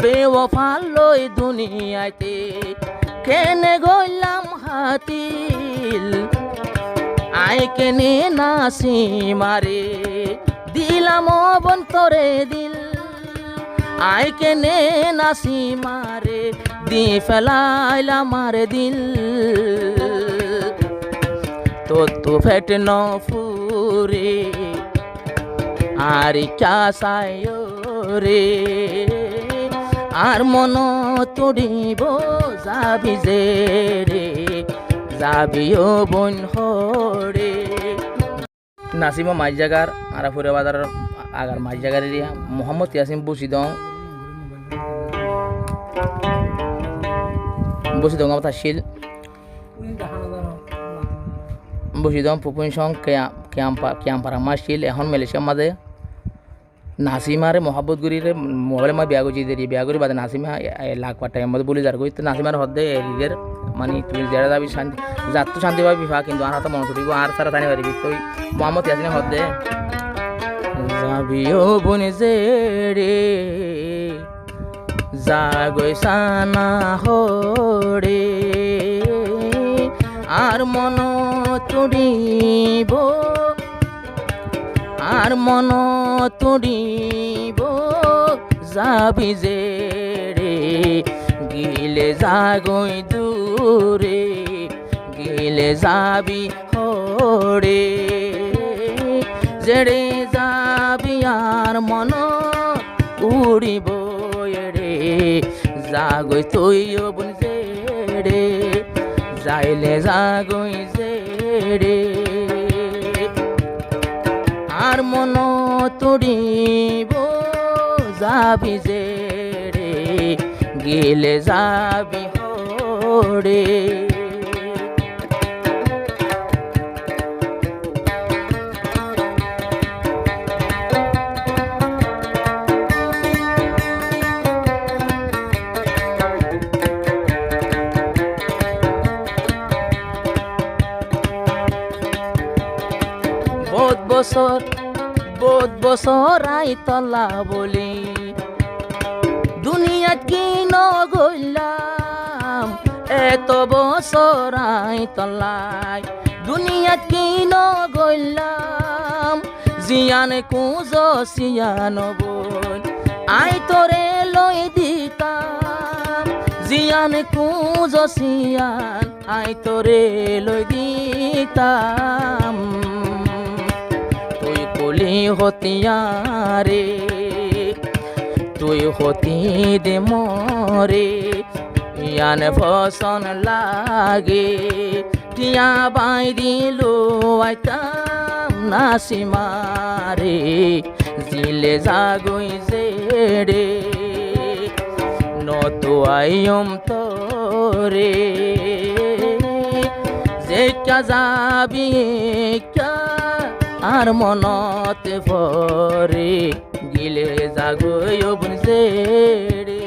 বেওয়াফা লই দুনিয়াতে কেনে গইলাম হাতিল আই কেনে নাসি মারে দিলাম বন্তরে দিল আই কেনে নাসি মারে দি ফেলাইলা মারে দিল তো ফেট ন ফুরে আর চাসায় রে আর মন তুড়িব যাবি যে রে যাবিও বন হরে নাসিমা মাই জাগার আরাফুরে বাজার আগার মাই জাগার এরিয়া মোহাম্মদ ইয়াসিন বসিদং আমার তাশিল বসিদং পুপুন সং ক্যাম্পারা মাসিল এখন মালয়েশিয়ার মাঝে নাসিমারে মহাব্বত গুরিরে মোবাইলে মই বিয়া করছি দেরি বিয়া করি বাদে নাসিমা লাখ পার টাইম মধ্যে বলি যার কই তো নাসিমার হদ্দে এরিদের মানে তুই যারা যাবি শান্তি যাত তো শান্তি পাবি ভা কিন্তু আর হাতে মন তুলিব আর সারা টানি পারিবি তুই মোহাম্মদ ইয়াসিনের হদ্দে যাবিও বনে যে রে জাগই সানা হরে আর মন তুড়িব আর মন তুড়িব যাবি যে রে গিলে জাগই দূরে গিলে যাবি হরে যেড়ে যাবি আর মন উড়িব রে জাগই তুইও বন যে রে যাইলে জাগই যে রে আর মন তুড়িব যাবি যে রে গেলে যাবি হরে বহুত বছর আইতলা বলি দুনিয়াত কি নগইলাম এত বছর আইতলাই দুনিয়াত কি নগইলাম জিয়ান কুজ সিয়ান বল আই তোরে লই দিতাম জিয়ান কুজ সিয়ান আই তোরে লই দিতাম কলি হতিয়ারে তুই হতি দে মরে ইয়ান ফসন লাগে টিয়া বাই দিলো আইতাম নাসিমারে জিলে জাগই যে রে নতো আইম তোরে যে কা যাবি কা আর মনতে পরে গিলে জাগই বন যে রে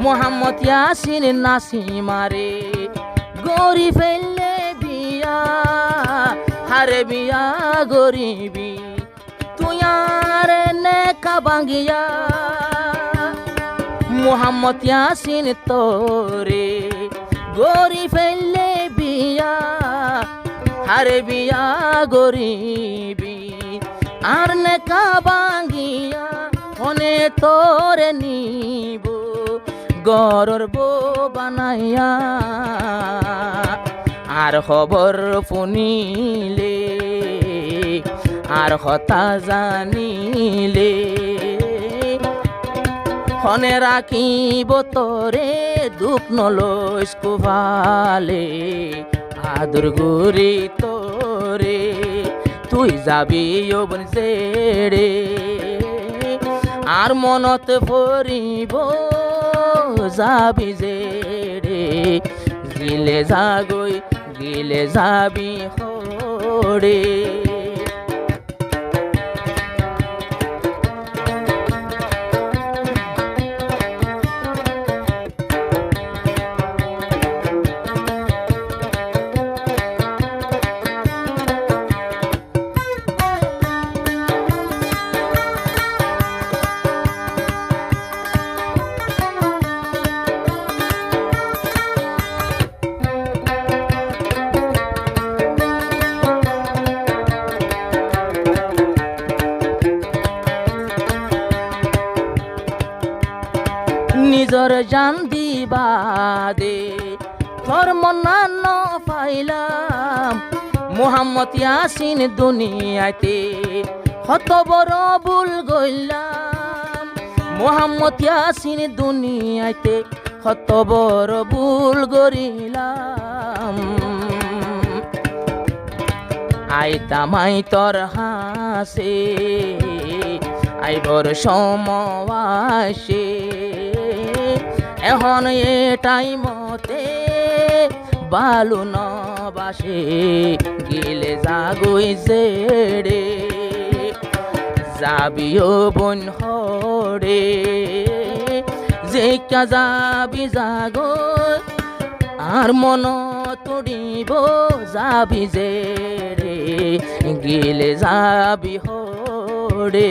মোহাম্মদ ইয়াসিন নাসিমারে গরি ফেললে বিয়া হারে বিয়া গরিবি তুই আর নেকা বাঙ্গিয়া মোহাম্মদ ইয়াসিন তোরে গরি ফেললে বিয়া হারে বিয়া গরিবি আর নেকা বাঙ্গিয়া হনে তোরে নিব গরর বো বানাইয়া আর খবর শুনিলে আর কথা জানিলে হনে রাখিব তোরে দুঃখ নলইস কুভালে আদর গুরি তোরে তুই যাবি বন রে আর মনত পড়িব যাবি যে রে গিলে যাগৈ গিলে যাবি হৰে নিজর জান দিবাদে ধর্ম নান্ন পাইলাম মোহাম্মদ ইয়াসিন দুনিয়াতে হত বড় ভুল গইলাম মোহাম্মদ ইয়াসিন দুনিয়াতে হত বড় ভুল গরিলাম আইতামাই তোর হাসে আইবর সমবাসে এখন এটাই মতে বালু নবাসে গিলে যাগৈ জেড়ে যাবিও বন হরে যেকা যাবি যাগৈ আর মন তড়িব যাবি জেড়ে গিলে যাবি হরে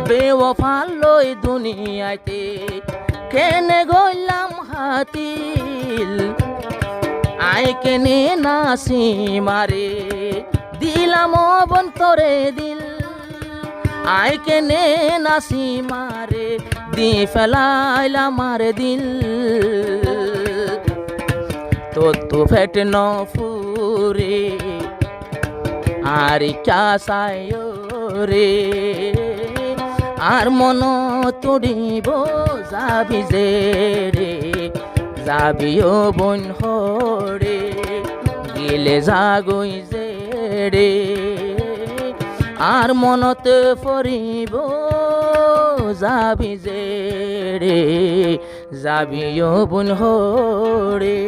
বেওয়াফা লই দুনিয়াতে কেনে গইলাম হাতিল আই কেনে নাসি মারে দিলাম বন্তরে দিল আই কেনে নাসি মারে দি ফেলাইলা মারে দিল তো ফেট ন ফুরে আর কাসায় রে আর মন তড়িব যাবি জেড়ে যাবিও বন হরে গিলে যাগৈ জেড়ে আর মনতে ফরিব যাবি জেড়ে যাবিও বন হরে